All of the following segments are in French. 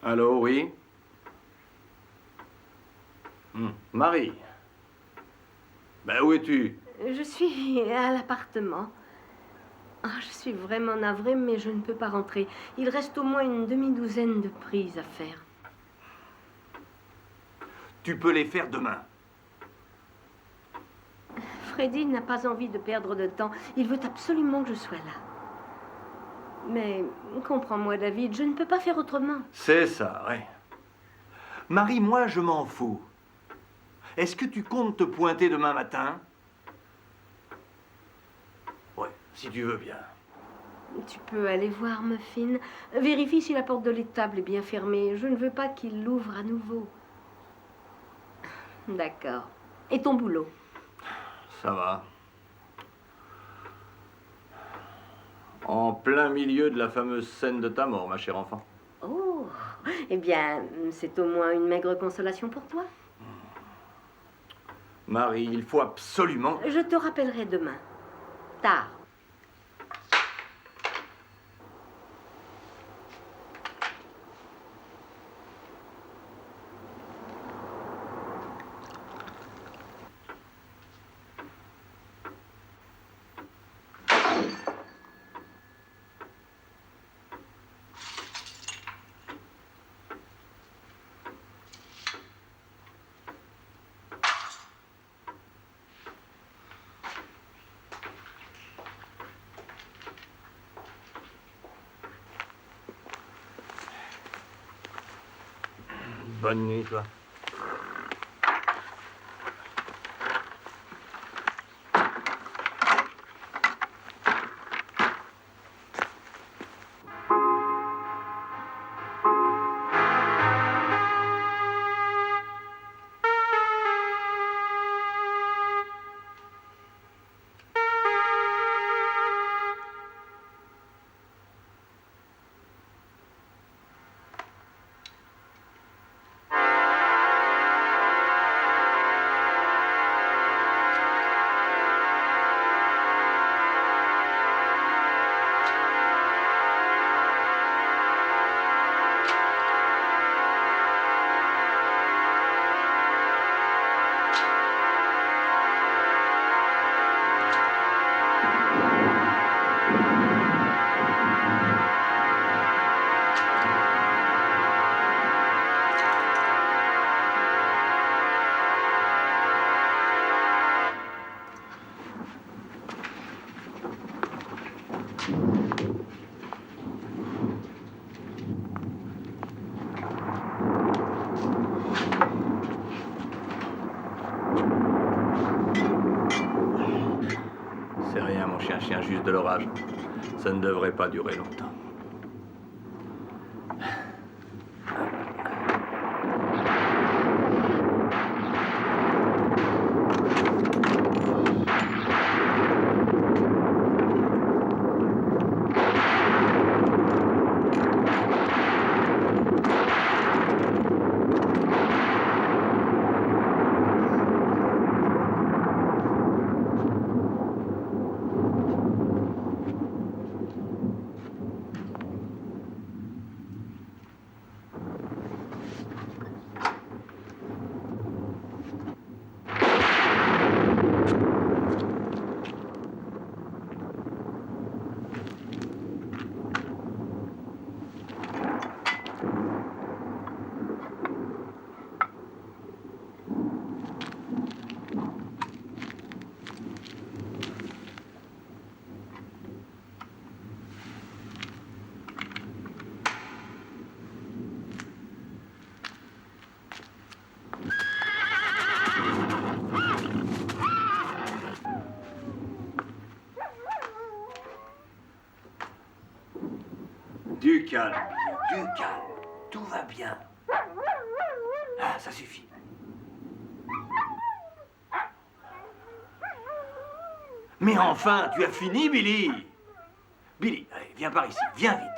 Allô, oui? Marie? Ben, où es-tu? Je suis à l'appartement. Ah, je suis vraiment navrée, mais je ne peux pas rentrer. Il reste au moins une demi-douzaine de prises à faire. Tu peux les faire demain. Freddy n'a pas envie de perdre de temps. Il veut absolument que je sois là. Mais comprends-moi, David, je ne peux pas faire autrement. C'est ça, ouais. Marie, moi, je m'en fous. Est-ce que tu comptes te pointer demain matin? Ouais, si tu veux bien. Tu peux aller voir Muffin. Vérifie si la porte de l'étable est bien fermée. Je ne veux pas qu'il l'ouvre à nouveau. D'accord. Et ton boulot? Ça va. En plein milieu de la fameuse scène de ta mort, ma chère enfant. Oh, eh bien, c'est au moins une maigre consolation pour toi. Marie, il faut absolument... Je te rappellerai demain. Tard. Bonne nuit, toi. C'est rien, mon chien, juste de l'orage. Ça ne devrait pas durer longtemps. Du calme, du calme. Tout va bien. Ah, ça suffit. Mais enfin, tu as fini, Billy? Billy, allez, viens par ici, viens vite.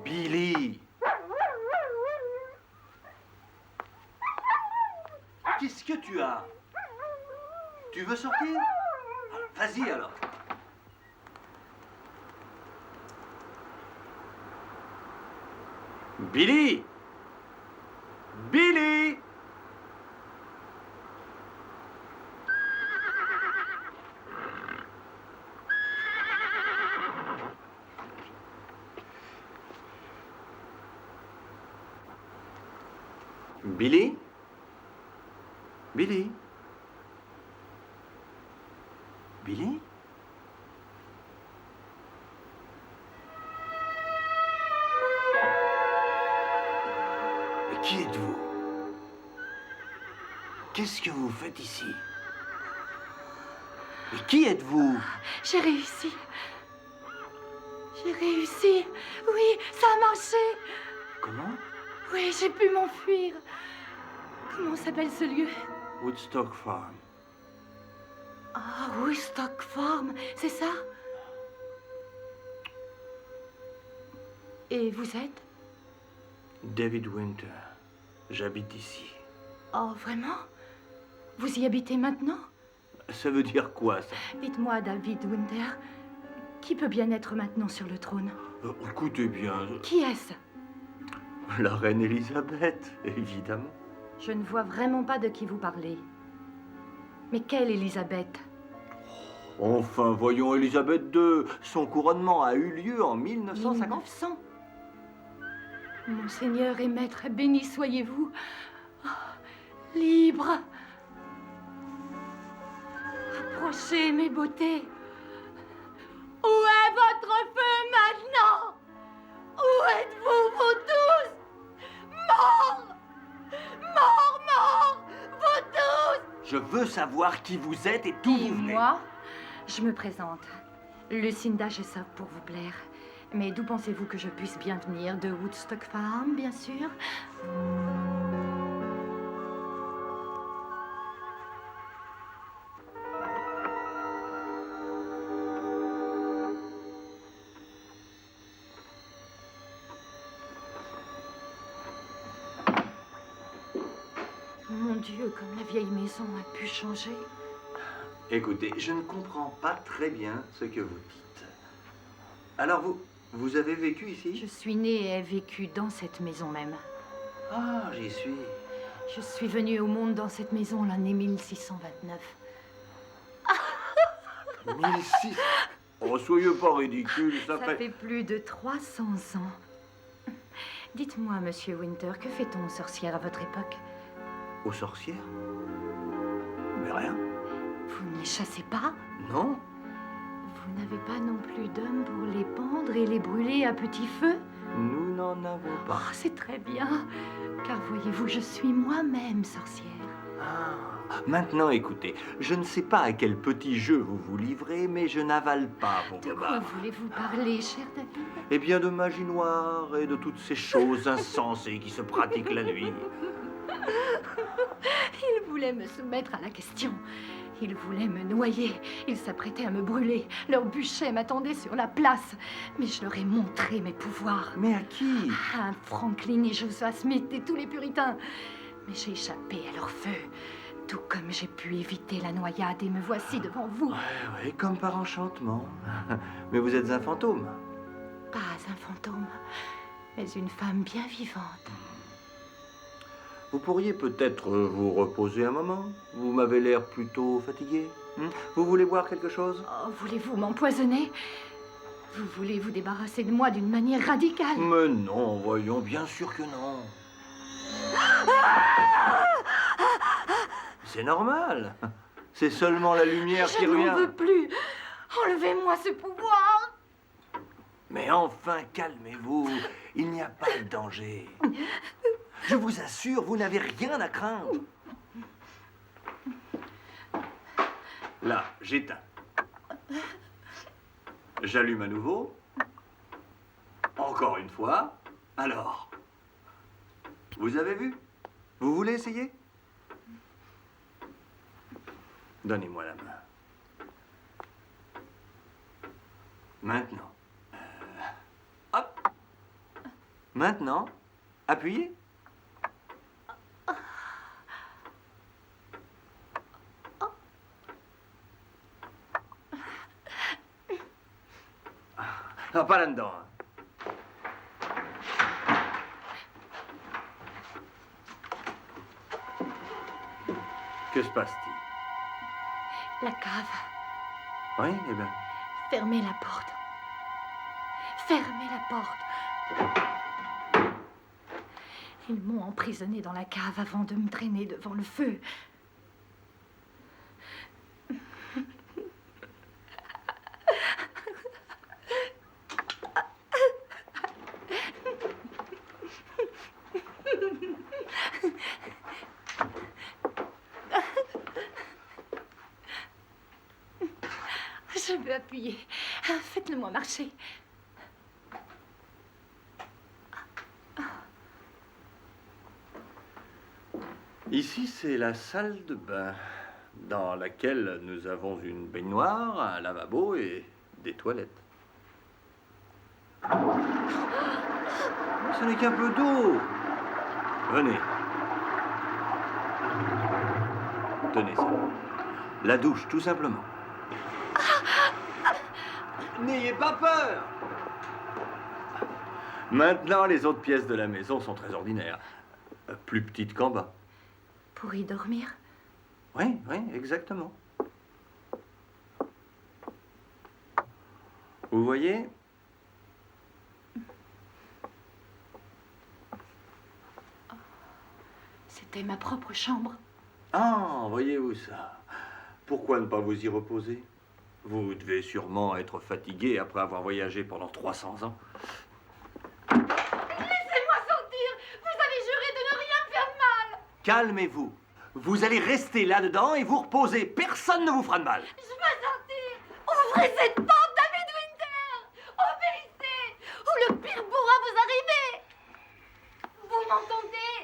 Billy. Qu'est-ce que tu as? Tu veux sortir? Vas-y alors. Billy! Billy! Billy? Billy? Billy? Mais qui êtes-vous? Qu'est-ce que vous faites ici? Mais qui êtes-vous? J'ai réussi. J'ai réussi. Oui, ça a marché. Comment? Oui, j'ai pu m'enfuir. Comment s'appelle ce lieu? Woodstock Farm. Ah, Woodstock Farm, c'est ça? Et vous êtes? David Winter. J'habite ici. Oh, vraiment? Vous y habitez maintenant? Ça veut dire quoi, ça? Dites-moi, David Winter, qui peut bien être maintenant sur le trône? Écoutez bien, Qui est-ce? la reine Elisabeth, évidemment. Je ne vois vraiment pas de qui vous parlez. Mais quelle Elisabeth? Enfin, voyons, Elisabeth II. Son couronnement a eu lieu en 1950. 1900. Mon Seigneur et Maître, béni soyez-vous. Oh, libre. Approchez, mes beautés. Où est votre feu maintenant? Où êtes-vous, vous tous? Morts! Morts, morts! Vous tous! Je veux savoir qui vous êtes et d'où vous venez. Moi, je me présente. Lucinda Jessop pour vous plaire. Mais d'où pensez-vous que je puisse bien venir? De Woodstock Farm, bien sûr. Mon Dieu, comme la vieille maison a pu changer. Écoutez, je ne comprends pas très bien ce que vous dites. Alors vous avez vécu ici? Je suis née et ai vécu dans cette maison même. Ah, j'y suis. Je suis venue au monde dans cette maison l'année 1629. 1006. Oh, soyez pas ridicule, ça Ça fait... fait plus de 300 ans. Dites-moi, monsieur Winter, que fait-on aux sorcières à votre époque? Aux sorcières? Mais rien. Vous ne les chassez pas? Non? Vous n'avez pas non plus d'hommes pour les pendre et les brûler à petit feu? Nous n'en avons Oh, pas. c'est très bien, car voyez-vous, je suis moi-même sorcière. Ah, maintenant, écoutez, je ne sais pas à quel petit jeu vous vous livrez, mais je n'avale pas pour De me quoi battre. voulez-vous parler, cher David? Eh bien, de magie noire et de toutes ces choses insensées qui se pratiquent la nuit. Il voulait me soumettre à la question. Il voulait me noyer. Il s'apprêtait à me brûler. Leur bûcher m'attendait sur la place. Mais je leur ai montré mes pouvoirs. Mais à qui? À Franklin et Joshua Smith et tous les puritains. Mais j'ai échappé à leur feu. Tout comme j'ai pu éviter la noyade et me voici devant vous. Ouais, comme par enchantement. Mais vous êtes un fantôme. Pas un fantôme, mais une femme bien vivante. Vous pourriez peut-être vous reposer un moment. Vous m'avez l'air plutôt fatigué. Vous voulez boire quelque chose? Oh, voulez-vous m'empoisonner? Vous voulez vous débarrasser de moi d'une manière radicale? Mais non, voyons, bien sûr que non. C'est normal. C'est seulement la lumière qui Je n'en revient. veux plus. Enlevez-moi ce pouvoir. Mais enfin, calmez-vous. Il n'y a pas de danger. Je vous assure, vous n'avez rien à craindre. Là, j'éteins. J'allume à nouveau. Encore une fois. Alors, vous avez vu? Vous voulez essayer? Donnez-moi la main. Maintenant. Hop. Maintenant, appuyez. Ah, pas là-dedans. Hein. Que se passe-t-il? La cave. Oui, eh bien. Fermez la porte. Fermez la porte. Ils m'ont emprisonné dans la cave avant de me traîner devant le feu. Je veux appuyer. Faites-le-moi marcher. Ici, c'est la salle de bain, dans laquelle nous avons une baignoire, un lavabo et des toilettes. Ce n'est qu'un peu d'eau. Venez. Tenez ça. La douche, tout simplement. N'ayez pas peur. Maintenant, les autres pièces de la maison sont très ordinaires. Plus petites qu'en bas. Pour y dormir? Oui, oui, exactement. Vous voyez? C'était ma propre chambre. Ah, voyez-vous ça? Pourquoi ne pas vous y reposer? Vous devez sûrement être fatigué après avoir voyagé pendant 300 ans. Laissez-moi sortir! Vous avez juré de ne rien me faire de mal! Calmez-vous. Vous allez rester là-dedans et vous reposer. Personne ne vous fera de mal. Je veux sortir! Ouvrez cette porte, David Winter! Obéissez! Ou le pire pourra vous arriver! Vous m'entendez?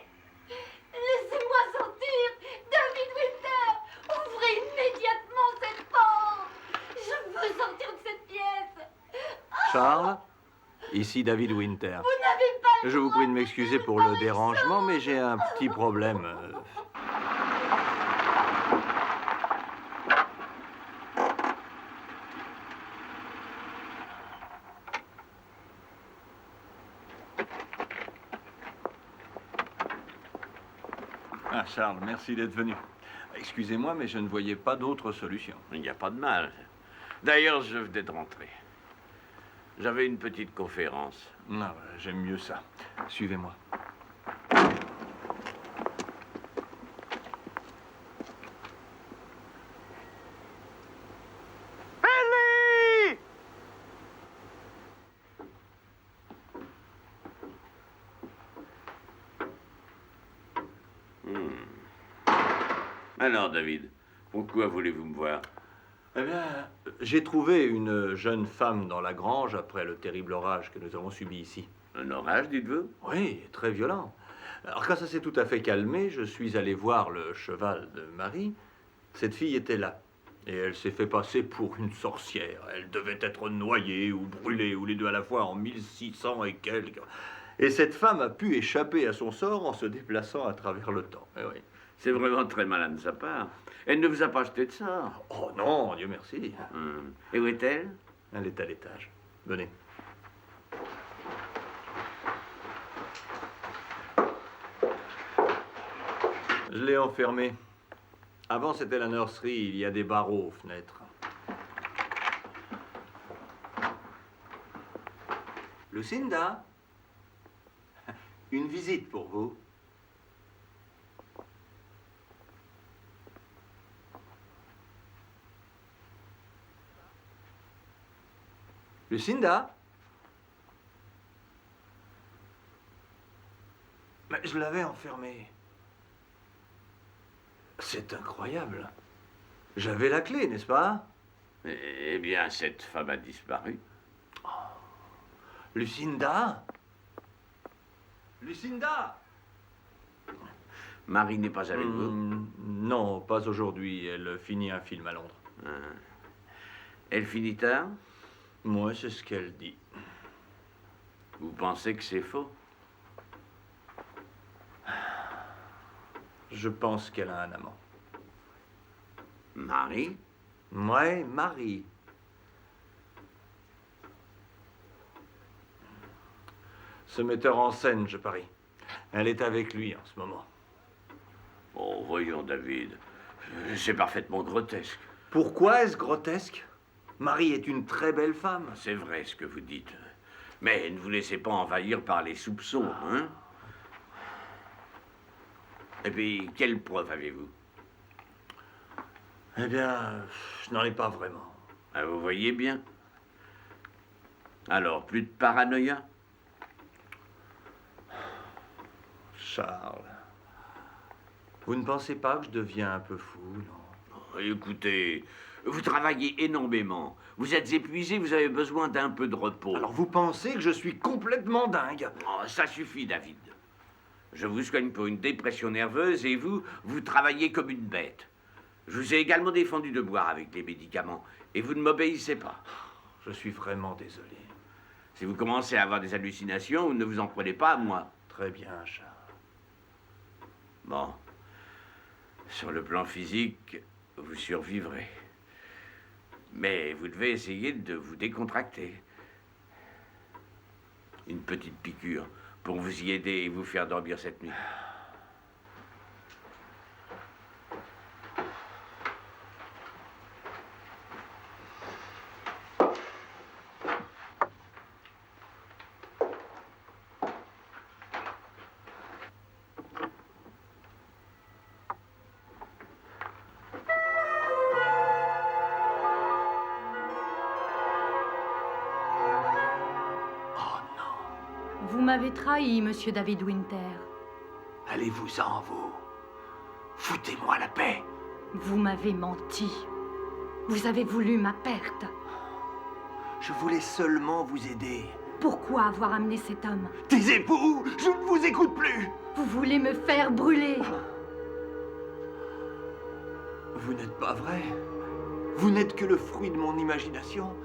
Laissez-moi sortir! David Winter! Ouvrez immédiatement cette porte! Je veux sortir de cette pièce! Charles, ici David Winter. Vous n'avez pas le Je vous droit prie de m'excuser pour le dérangement, mais j'ai un petit problème. Ah, Charles, merci d'être venu. Excusez-moi, mais je ne voyais pas d'autre solution. Il n'y a pas de mal. D'ailleurs, je venais de rentrer. J'avais une petite conférence. Non, j'aime mieux ça. Suivez-moi. Ellie! Alors, David, pourquoi voulez-vous me voir? Eh bien, j'ai trouvé une jeune femme dans la grange après le terrible orage que nous avons subi ici. Un orage, dites-vous? Oui, très violent. Alors quand ça s'est tout à fait calmé, je suis allé voir le cheval de Marie. Cette fille était là. Et elle s'est fait passer pour une sorcière. Elle devait être noyée ou brûlée, ou les deux à la fois, en 1600 et quelques. Et cette femme a pu échapper à son sort en se déplaçant à travers le temps. Eh oui. C'est vraiment très malin de sa part. Elle ne vous a pas acheté de ça. Oh non, Dieu merci. Et où est-elle? Elle est à l'étage. Venez. Je l'ai enfermée. Avant, c'était la nurserie. Il y a des barreaux aux fenêtres. Lucinda? Une visite pour vous. Lucinda? Mais je l'avais enfermée. C'est incroyable. J'avais la clé, n'est-ce pas? Eh bien, cette femme a disparu. Lucinda? Lucinda? Marie n'est pas avec vous? Non, pas aujourd'hui. Elle finit un film à Londres. Elle finit tard? Moi, c'est ce qu'elle dit. Vous pensez que c'est faux? Je pense qu'elle a un amant. Marie? Ouais, Marie. Ce metteur en scène, je parie. Elle est avec lui en ce moment. Oh, voyons, David. C'est parfaitement grotesque. Pourquoi est-ce grotesque? Marie est une très belle femme. C'est vrai ce que vous dites. Mais ne vous laissez pas envahir par les soupçons, hein? Et puis, quelle preuve avez-vous? Eh bien, je n'en ai pas vraiment. Ah, vous voyez bien. Alors, plus de paranoïa? Charles, vous ne pensez pas que je deviens un peu fou, non? Oh, écoutez, vous travaillez énormément. Vous êtes épuisé, vous avez besoin d'un peu de repos. Alors vous pensez que je suis complètement dingue? Oh, ça suffit, David. Je vous soigne pour une dépression nerveuse et vous travaillez comme une bête. Je vous ai également défendu de boire avec les médicaments et vous ne m'obéissez pas. Je suis vraiment désolé. Si vous commencez à avoir des hallucinations, ne vous en prenez pas à moi. Très bien, Charles. Bon. Sur le plan physique, vous survivrez. Mais vous devez essayer de vous décontracter. Une petite piqûre pour vous y aider et vous faire dormir cette nuit. Vous m'avez trahi, monsieur David Winter. Allez-vous-en, vous. Foutez-moi la paix. Vous m'avez menti. Vous avez voulu ma perte. Je voulais seulement vous aider. Pourquoi avoir amené cet homme? Taisez-vous, je ne vous écoute plus. Vous voulez me faire brûler. Vous n'êtes pas vrai. Vous n'êtes que le fruit de mon imagination.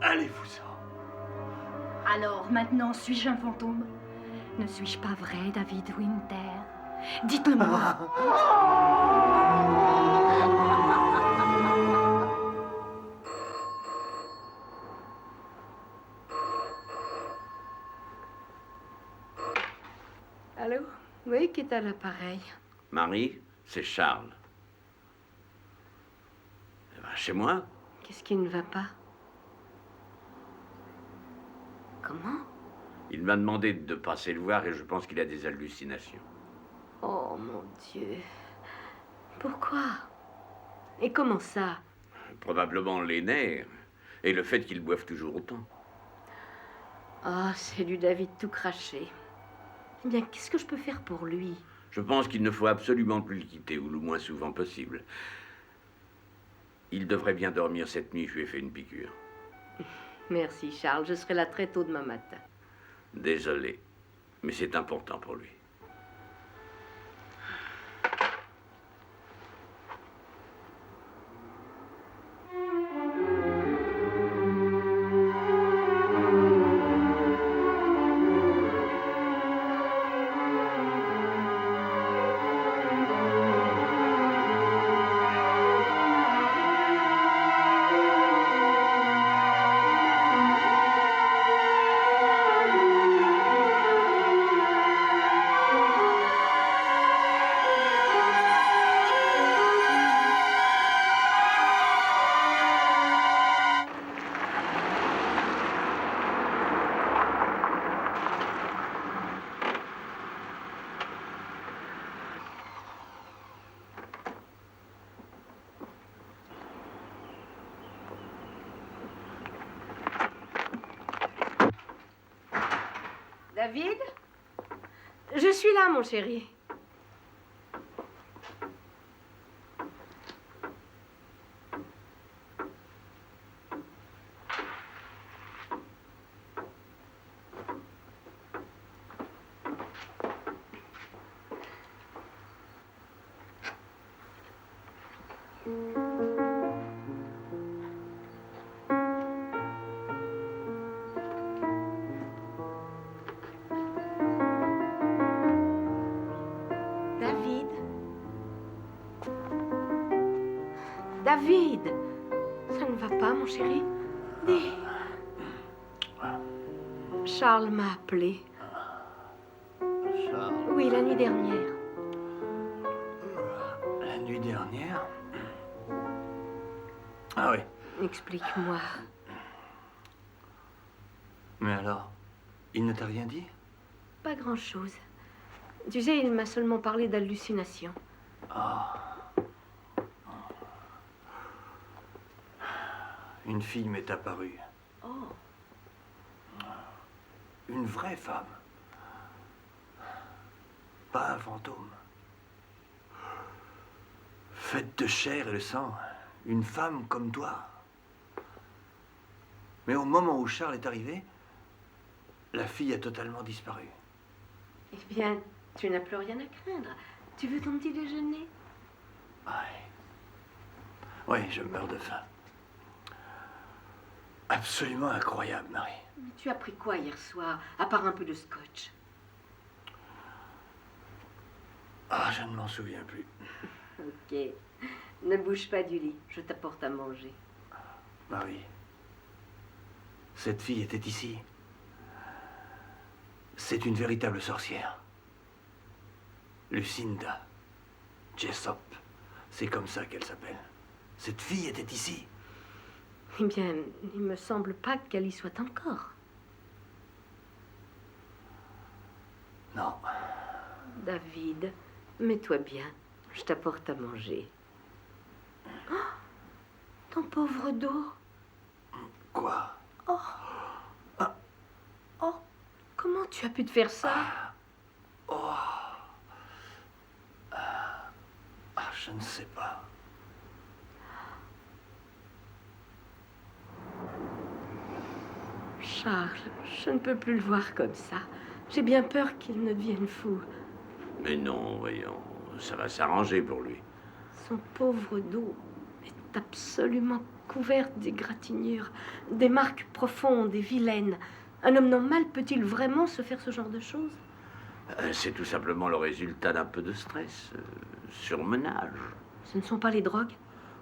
Allez-vous-en. Alors, maintenant, suis-je un fantôme? Ne suis-je pas vrai, David Winter? Dites-le-moi. Allô? Oui, qui est à l'appareil? Marie, c'est Charles. Eh ben, chez moi? Qu'est-ce qui ne va pas? Comment? Il m'a demandé de passer le voir et je pense qu'il a des hallucinations. Oh mon Dieu. Pourquoi? Et comment ça? Probablement les nerfs et le fait qu'il boive toujours autant. Oh, c'est du David tout craché. Eh bien, qu'est-ce que je peux faire pour lui? Je pense qu'il ne faut absolument plus le quitter, ou le moins souvent possible. Il devrait bien dormir cette nuit, je lui ai fait une piqûre. Merci, Charles. Je serai là très tôt demain matin. Désolé, mais c'est important pour lui. David? Je suis là, mon chéri. David? David? Ça ne va pas, mon chéri? Dis. Charles m'a appelé. Charles, Oui, la nuit dernière. la nuit dernière? Ah oui. Explique-moi. Mais alors, il ne t'a rien dit? Pas grand-chose. Tu sais, il m'a seulement parlé d'hallucinations. Une fille m'est apparue. Oh, Une vraie femme. Pas un fantôme. Faite de chair et de sang. Une femme comme toi. Mais au moment où Charles est arrivé, la fille a totalement disparu. eh bien, tu n'as plus rien à craindre. Tu veux ton petit déjeuner? Oui, je meurs de faim. Absolument incroyable, Marie. Mais tu as pris quoi hier soir, à part un peu de scotch? Ah, je ne m'en souviens plus. Ok. Ne bouge pas du lit. Je t'apporte à manger. Marie, cette fille était ici. C'est une véritable sorcière. Lucinda Jessop. C'est comme ça qu'elle s'appelle. Cette fille était ici. Eh bien, il me semble pas qu'elle y soit encore. Non. David, mets-toi bien. Je t'apporte à manger. Oh, ton pauvre dos. Quoi? Oh, comment tu as pu te faire ça? Je ne sais pas. Charles, je ne peux plus le voir comme ça. J'ai bien peur qu'il ne devienne fou. Mais non, voyons, ça va s'arranger pour lui. Son pauvre dos est absolument couvert d'égratignures, des marques profondes et vilaines. Un homme normal peut-il vraiment se faire ce genre de choses? C'est tout simplement le résultat d'un peu de stress, surmenage. Ce ne sont pas les drogues?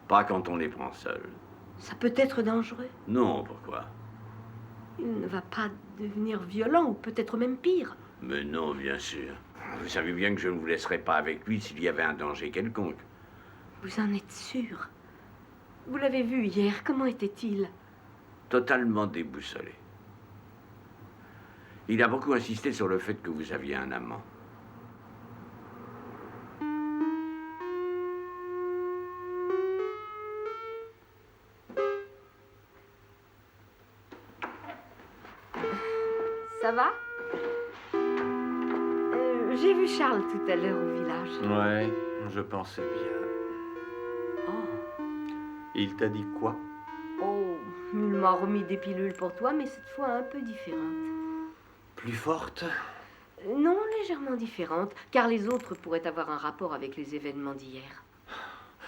Pas quand on les prend seul. Ça peut être dangereux. Non, pourquoi? Il ne va pas devenir violent ou peut-être même pire. Mais non, bien sûr. Vous savez bien que je ne vous laisserai pas avec lui s'il y avait un danger quelconque. Vous en êtes sûr? Vous l'avez vu hier, comment était-il? Totalement déboussolé. Il a beaucoup insisté sur le fait que vous aviez un amant. Ça va? J'ai vu Charles tout à l'heure au village. Ouais, je pensais bien. Oh, Il t'a dit quoi? oh, il m'a remis des pilules pour toi, mais cette fois un peu différentes. Plus forte? Non, légèrement différentes, car les autres pourraient avoir un rapport avec les événements d'hier.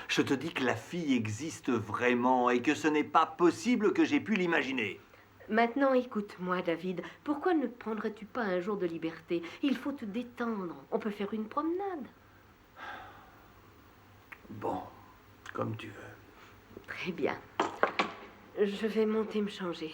Je te dis que la fille existe vraiment et que ce n'est pas possible que j'ai pu l'imaginer. Maintenant, écoute-moi, David. Pourquoi ne prendrais-tu pas un jour de liberté? Il faut te détendre. On peut faire une promenade. Bon, comme tu veux. Très bien. Je vais monter me changer.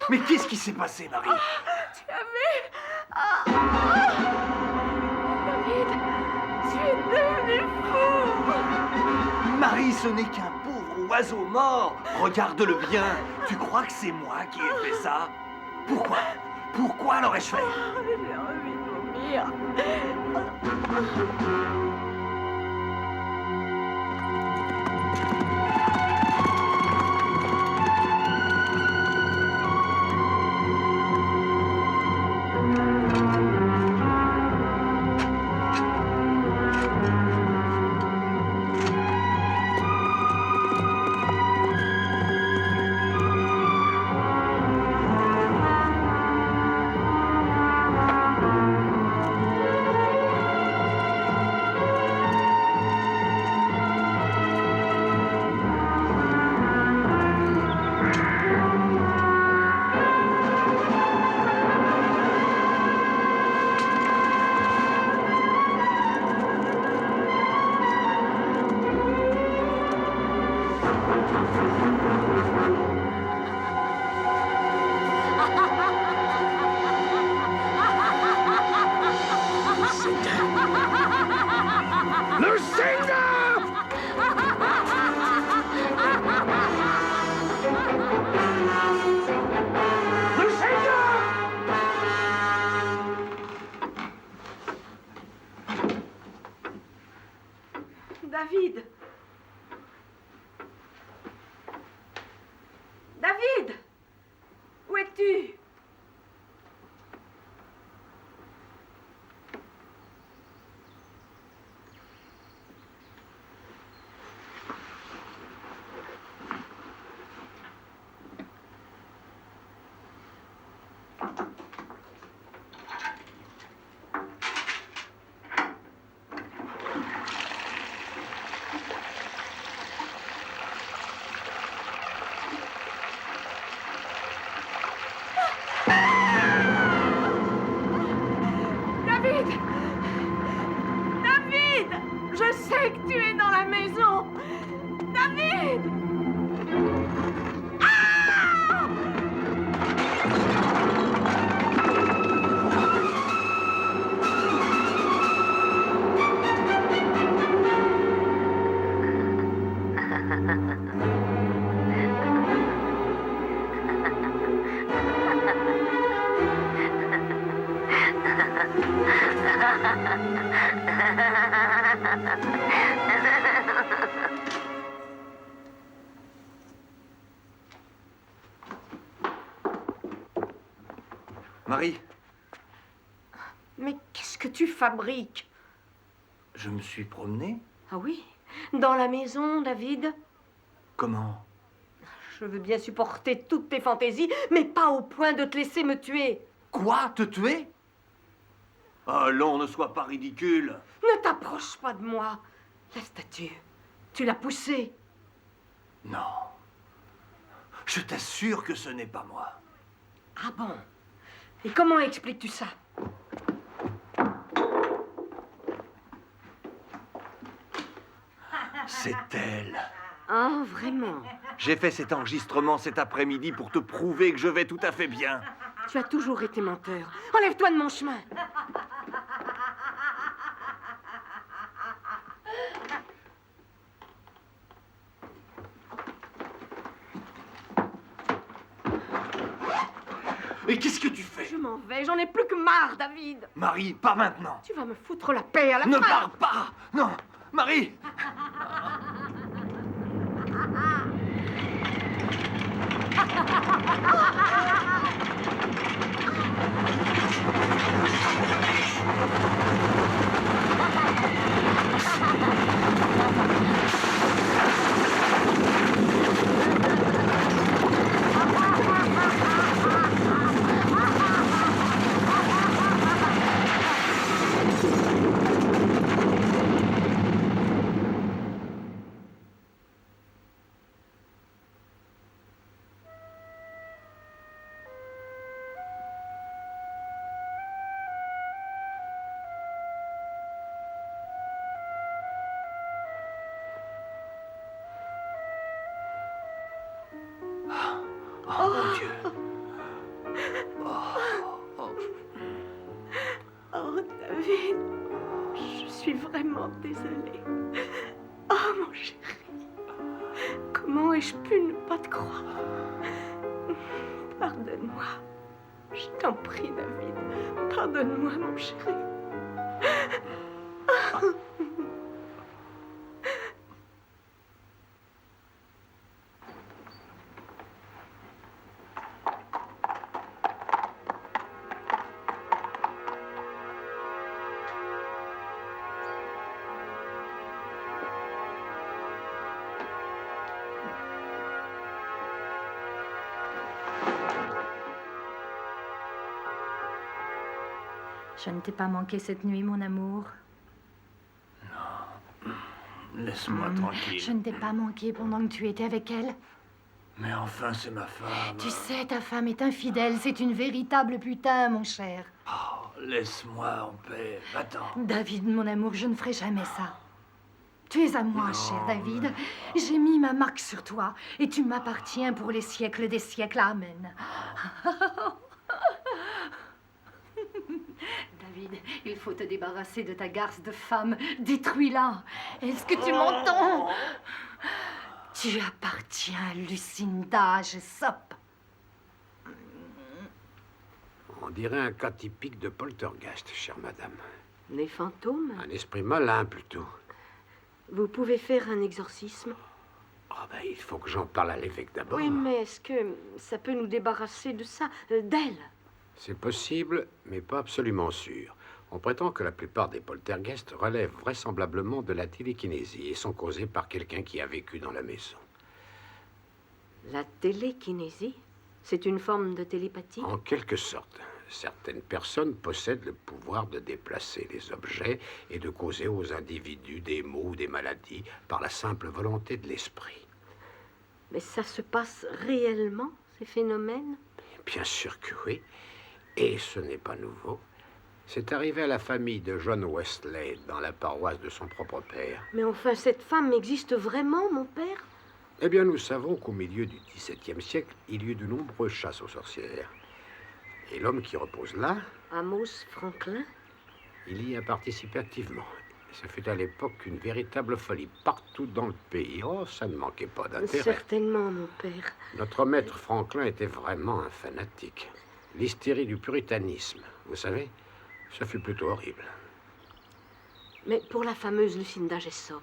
Mais qu'est-ce qui s'est passé, Marie? Tu as vu? David, tu es devenu fou! Marie, ce n'est qu'un pauvre oiseau mort. Regarde-le bien. Tu crois que c'est moi qui ai fait ça? Pourquoi? Pourquoi l'aurais-je fait? J'ai envie de vomir. Marie, Mais qu'est-ce que tu fabriques? je me suis promené. Ah oui? Dans la maison, David? Comment? Je veux bien supporter toutes tes fantaisies, mais pas au point de te laisser me tuer. Quoi? Te tuer? Allons, ne sois pas ridicule. Ne t'approche pas de moi. La statue, tu l'as poussée. Non. Je t'assure que ce n'est pas moi. Ah bon? Et comment expliques-tu ça? C'est elle. Ah, vraiment? J'ai fait cet enregistrement cet après-midi pour te prouver que je vais tout à fait bien. Tu as toujours été menteur. Enlève-toi de mon chemin. Et qu'est-ce que tu fais? Je m'en vais, j'en ai plus que marre, David. Marie, pas maintenant. Tu vas me foutre la paix à la Ne fin. pars pas. Non, Marie. Oh, mon Dieu. Oh, David, je suis vraiment désolée. Oh, mon chéri, comment ai-je pu ne pas te croire? Pardonne-moi. Je t'en prie, David. Pardonne-moi, mon chéri. Je ne t'ai pas manqué cette nuit, mon amour. Laisse-moi tranquille. Je ne t'ai pas manqué pendant que tu étais avec elle. Mais enfin, c'est ma femme. Tu sais, ta femme est infidèle. C'est une véritable putain, mon cher. Oh, laisse-moi en paix. Va-t'en. David, mon amour, je ne ferai jamais ça. Tu es à moi, Non, cher David. J'ai mis ma marque sur toi et tu m'appartiens pour les siècles des siècles. Amen. David, il faut te débarrasser de ta garce de femme. Détruis-la. Est-ce que tu m'entends? Tu appartiens à Lucinda Jessop. On dirait un cas typique de poltergeist, chère madame. Les fantômes? Un esprit malin, plutôt. Vous pouvez faire un exorcisme? Ah ben, il faut que j'en parle à l'évêque d'abord. Oui, mais est-ce que ça peut nous débarrasser de ça, d'elle? C'est possible, mais pas absolument sûr. On prétend que la plupart des poltergeists relèvent vraisemblablement de la télékinésie et sont causés par quelqu'un qui a vécu dans la maison. La télékinésie? C'est une forme de télépathie? En quelque sorte. Certaines personnes possèdent le pouvoir de déplacer les objets et de causer aux individus des maux ou des maladies par la simple volonté de l'esprit. Mais ça se passe réellement, ces phénomènes? Bien sûr que oui. Et ce n'est pas nouveau. C'est arrivé à la famille de John Wesley dans la paroisse de son propre père. Mais enfin, cette femme existe vraiment, mon père? Eh bien, nous savons qu'au milieu du XVIIe siècle, il y eut de nombreuses chasses aux sorcières. Et l'homme qui repose là, Amos Franklin? il y a participé activement. Ce fut à l'époque une véritable folie partout dans le pays. Oh, ça ne manquait pas d'intérêt. Certainement, mon père. Notre maître Franklin était vraiment un fanatique. L'hystérie du puritanisme, vous savez, ce fut plutôt horrible. Mais pour la fameuse Lucinda Jessop.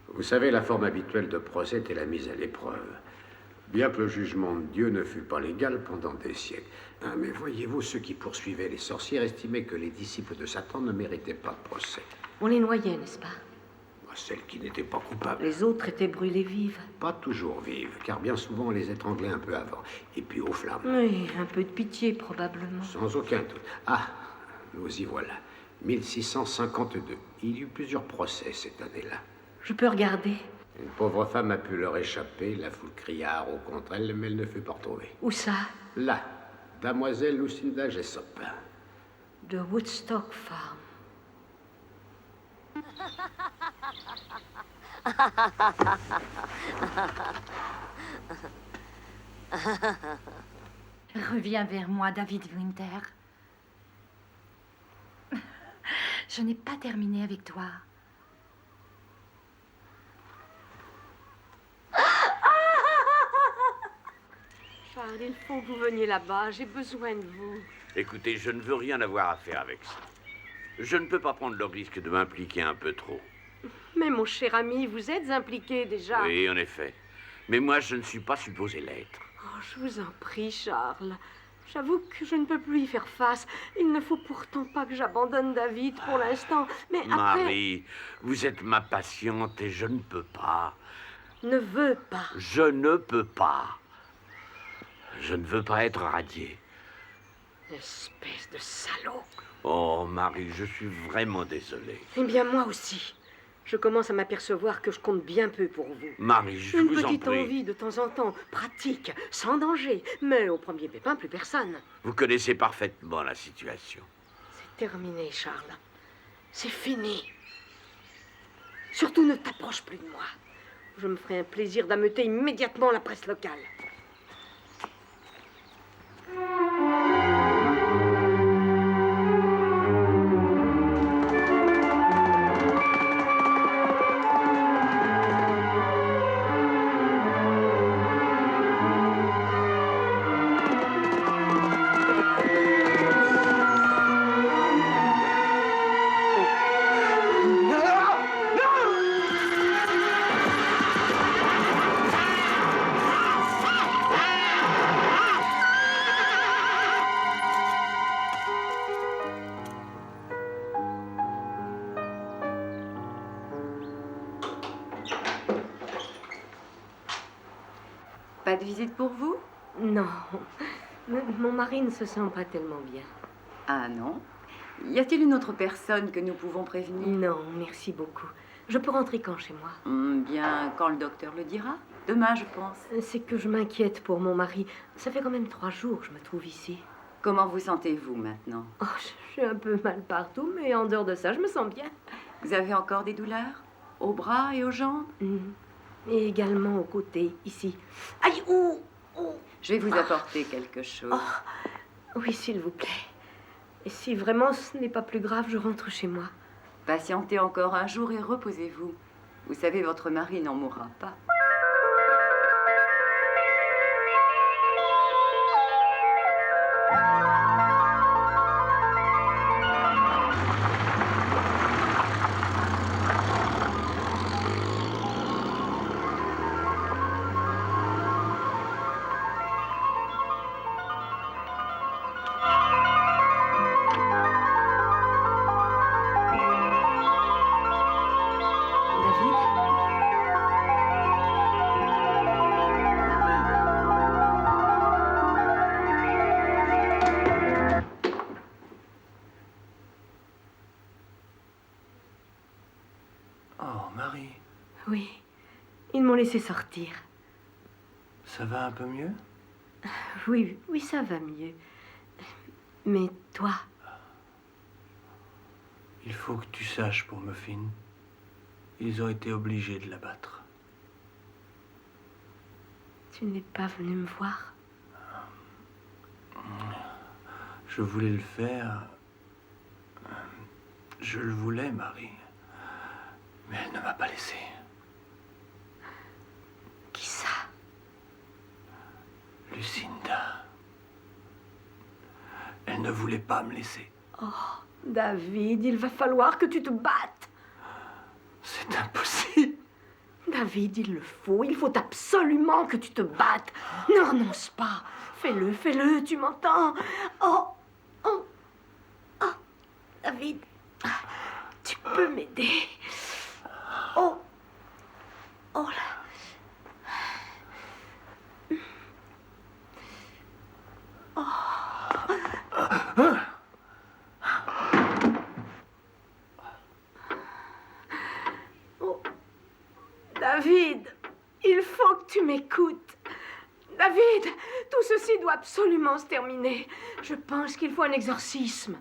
Vous savez, la forme habituelle de procès était la mise à l'épreuve. Bien que le jugement de Dieu ne fût pas légal pendant des siècles. Ah, mais voyez-vous, ceux qui poursuivaient les sorcières estimaient que les disciples de Satan ne méritaient pas de procès. On les noyait, n'est-ce pas? Celles qui n'étaient pas coupables. Les autres étaient brûlées vives. Pas toujours vives, car bien souvent on les étranglait un peu avant. Et puis aux flammes. Oui, un peu de pitié, probablement. Sans aucun doute. Ah, nous y voilà. 1652. Il y eut plusieurs procès cette année-là. Je peux regarder? Une pauvre femme a pu leur échapper, la foule cria haro contre elle, mais elle ne fut pas retrouvée. Où ça? Là, Mademoiselle Lucinda Jessop. De Woodstock Farm. Reviens vers moi, David Winter. Je n'ai pas terminé avec toi. Charles, il faut que vous veniez là-bas. J'ai besoin de vous. Écoutez, je ne veux rien avoir à faire avec ça. Je ne peux pas prendre le risque de m'impliquer un peu trop. Mais mon cher ami, vous êtes impliqué déjà. Oui, en effet. Mais moi, je ne suis pas supposé l'être. Oh, je vous en prie, Charles. J'avoue que je ne peux plus y faire face. Il ne faut pourtant pas que j'abandonne David pour l'instant. Mais après... Marie, vous êtes ma patiente et je ne peux pas. Ne veux pas. Je ne peux pas. Je ne veux pas être radié. Espèce de salaud. Oh, Marie, je suis vraiment désolé. Eh bien, moi aussi. Je commence à m'apercevoir que je compte bien peu pour vous. Marie, je Une vous en petite prie. envie de temps en temps, pratique, sans danger. Mais au premier pépin, plus personne. Vous connaissez parfaitement la situation. C'est terminé, Charles. C'est fini. Surtout ne t'approche plus de moi. Je me ferai un plaisir d'ameuter immédiatement la presse locale. Pas de visite pour vous? Non, mon mari ne se sent pas tellement bien. Ah non? Y a-t-il une autre personne que nous pouvons prévenir? Non, merci beaucoup. Je peux rentrer quand chez moi? Bien, quand le docteur le dira. Demain, je pense. C'est que je m'inquiète pour mon mari. Ça fait quand même 3 jours que je me trouve ici. Comment vous sentez-vous maintenant? Oh, je suis un peu mal partout, mais en dehors de ça, je me sens bien. Vous avez encore des douleurs? Aux bras et aux jambes? Et également aux côtés, ici. Aïe, ouh, ouh. Je vais vous apporter quelque chose. Oui, s'il vous plaît. Et si vraiment ce n'est pas plus grave, je rentre chez moi. Patientez encore un jour et reposez-vous. Vous savez, votre mari n'en mourra pas. Oh, Marie, Oui, ils m'ont laissé sortir. ça va un peu mieux? Oui, oui, ça va mieux. Mais toi, Il faut que tu saches pour Muffin. Ils ont été obligés de l'abattre. tu n'es pas venu me voir? Je voulais le faire. Je le voulais, Marie. Mais elle ne m'a pas laissé. Qui ça? Lucinda. ne voulait pas me laisser. Oh, David, il va falloir que tu te battes. C'est impossible. David, il faut absolument que tu te battes. Ne renonce pas. Fais-le, tu m'entends? Oh, oh, oh, David, tu peux m'aider. Oh, oh là. Oh, David, il faut que tu m'écoutes. David, tout ceci doit absolument se terminer. Je pense qu'il faut un exorcisme.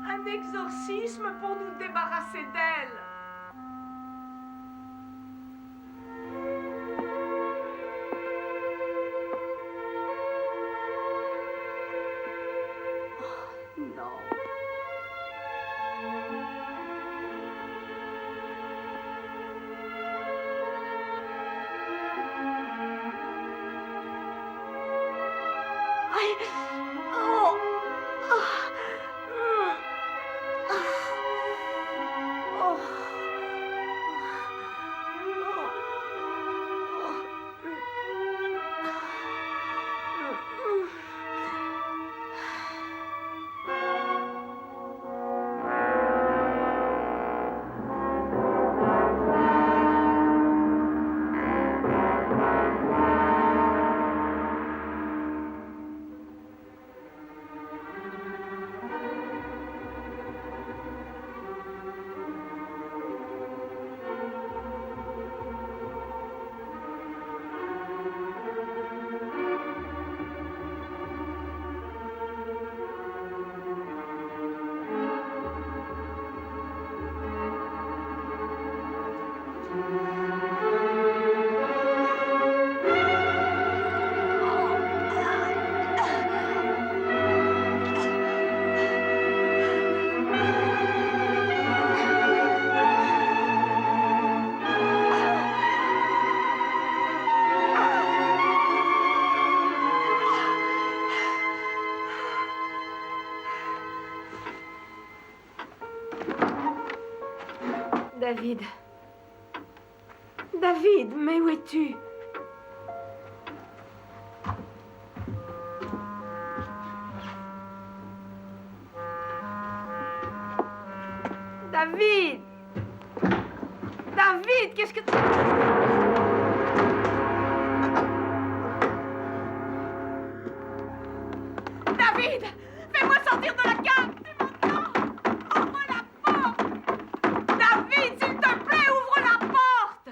Un exorcisme pour nous débarrasser d'elle. Oh, non. Oh. David. David, mais où es-tu? David! David, qu'est-ce que... David! Fais-moi sortir de la cave! Tu m'entends? Ouvre la porte! David, s'il te plaît, ouvre la porte!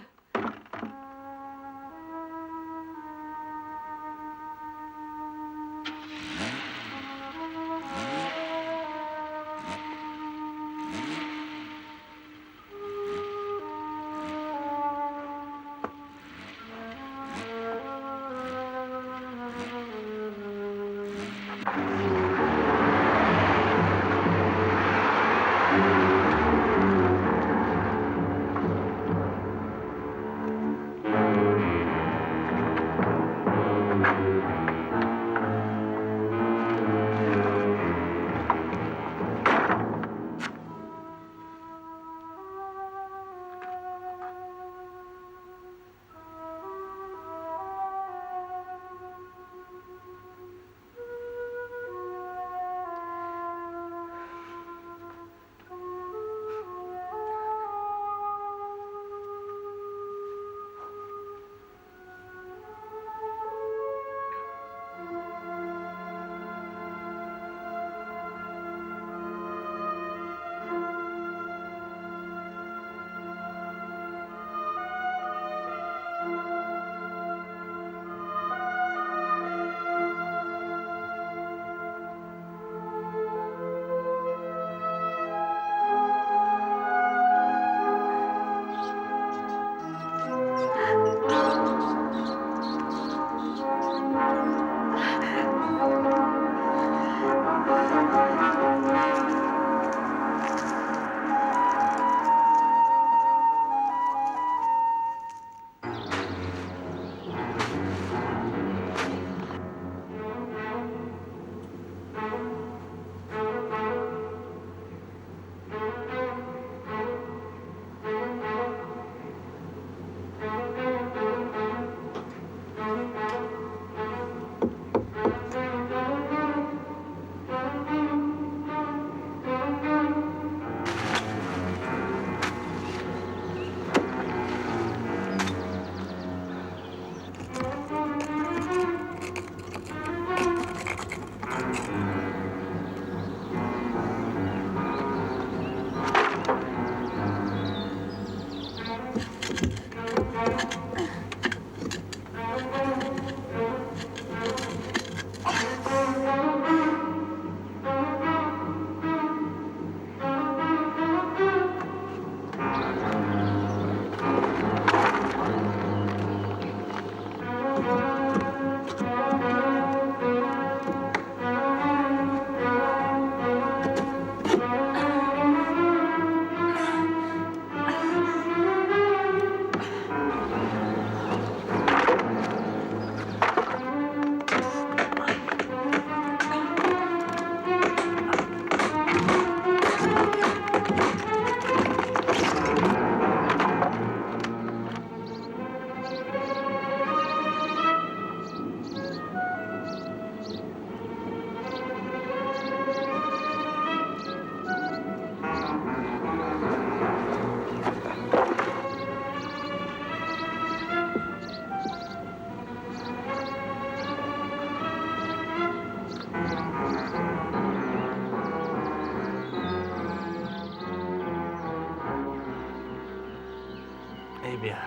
Eh bien,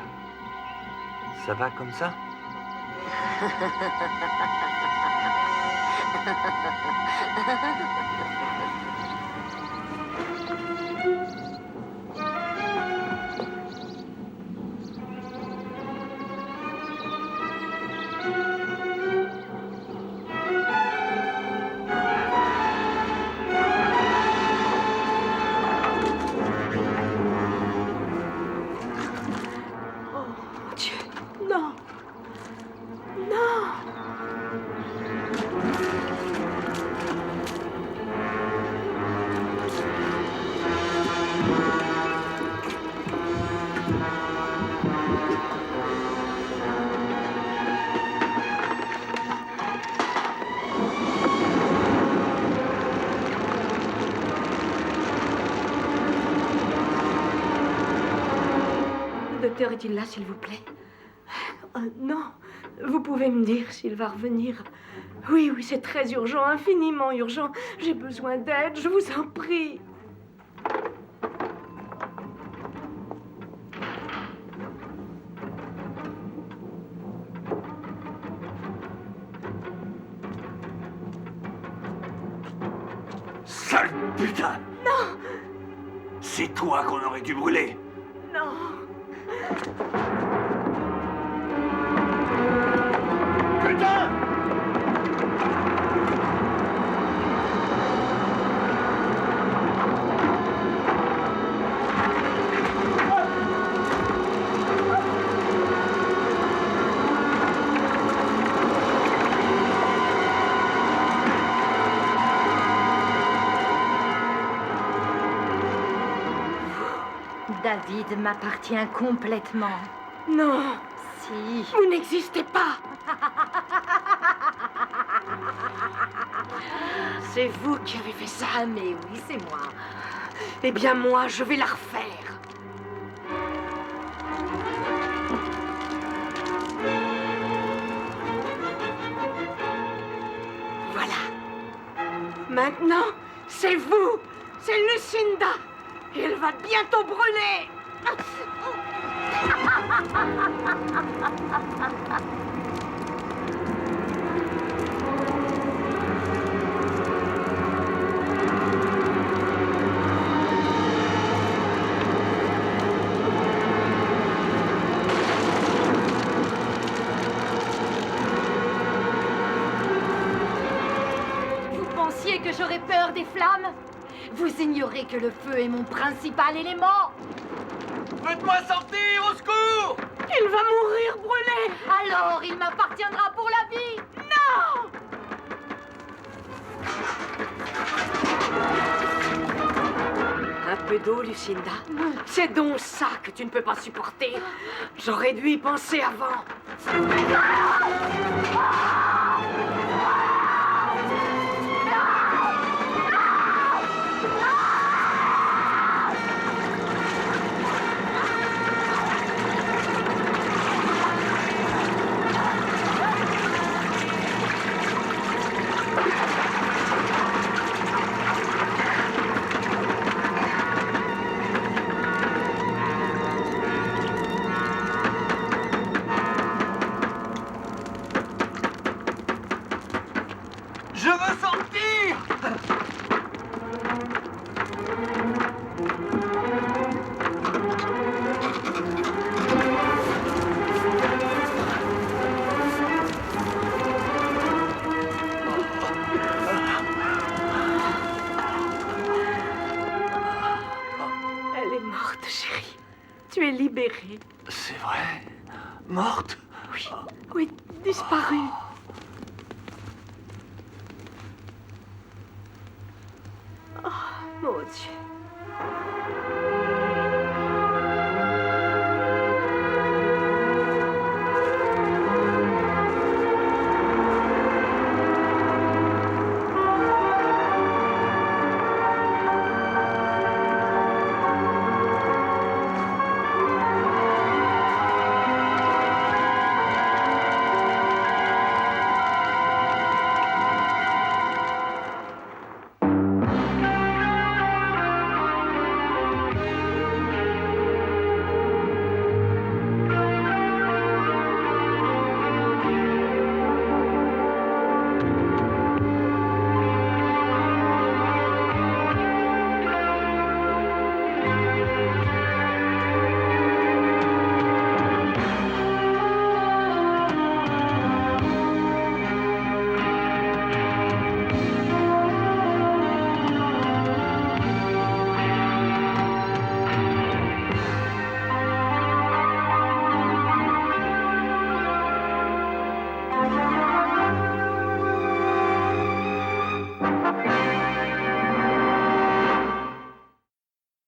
ça va comme ça? Dieu, non. Non. Le docteur est-il là, s'il vous plaît? Non. Vous pouvez me dire s'il va revenir? Oui, oui, c'est très urgent, infiniment urgent. J'ai besoin d'aide, je vous en prie. Sale putain! Non! C'est toi qu'on aurait dû brûler! Non! Putain! David m'appartient complètement. Non! Si. Vous n'existez pas! C'est vous qui avez fait ça. Ah, mais oui, c'est moi. Eh bien, moi, je vais la refaire. Voilà. Maintenant, c'est vous. C'est Lucinda. Elle va bientôt brûler. Vous pensiez que j'aurais peur des flammes? Vous ignorez que le feu est mon principal élément. Faites-moi sortir, au secours! Il va mourir brûlé. Alors, il m'appartiendra pour la vie. Non! Un peu d'eau, Lucinda. C'est donc ça que tu ne peux pas supporter. J'aurais dû y penser avant. Tu es libérée. C'est vrai? Morte? Oui, oui, disparue. Oh, mon Dieu.